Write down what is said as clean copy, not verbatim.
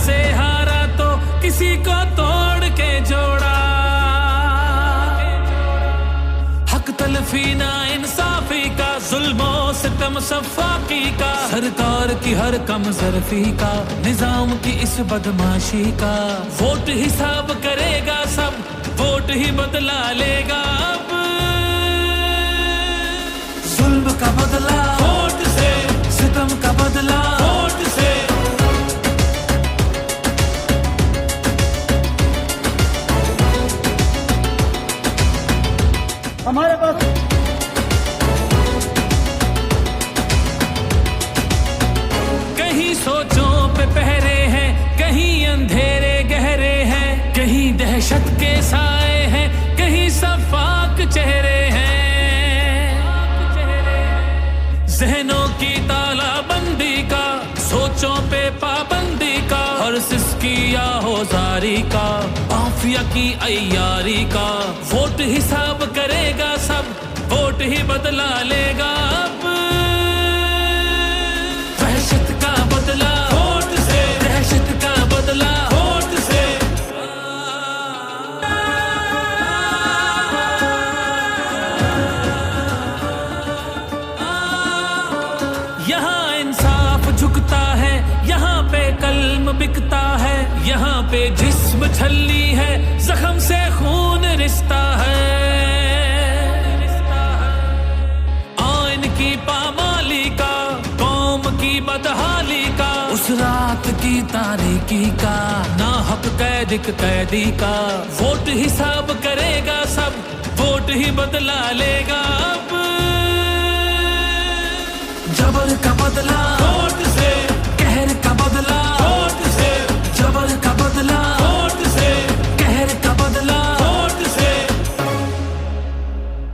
से हारा तो किसी को तोड़ के जोड़ा। हक तलफी ना इंसाफी का, जुल्मों सितम सफाकी का, सरकार की हर कम ज़रफ़ी का, निजाम की इस बदमाशी का। वोट हिसाब करेगा सब, वोट ही बदला लेगा अब। जुल्म का बदला वोट से, सितम का बदला वोट से। हमारे पास कहीं सोचों पे पहरे हैं, कहीं अंधेरे गहरे हैं, कहीं दहशत के साए हैं, कहीं सफाक चेहरे हैं। ज़हनों की तालाबंदी का, सोचों पे पाबंदी का, और सिसकी या होजारी का, माफिया की अय्यारी का। वोट हिसाब करेगा सब, वोट ही बदला लेगा अब। दहशत का बदला वोट से, दहशत का बदला वोट से। यहाँ इंसाफ झुकता है, यहाँ पे कल्म बिकता है, यहाँ पे जिस्म छलनी है, जख्म से खून रिश्ता है। आइन की पामाली का, कौम की बदहाली का, उस रात की तारीकी का, ना हक कैदी का। वोट हिसाब करेगा सब, वोट ही बदला लेगा अब। जबर का बदला वोट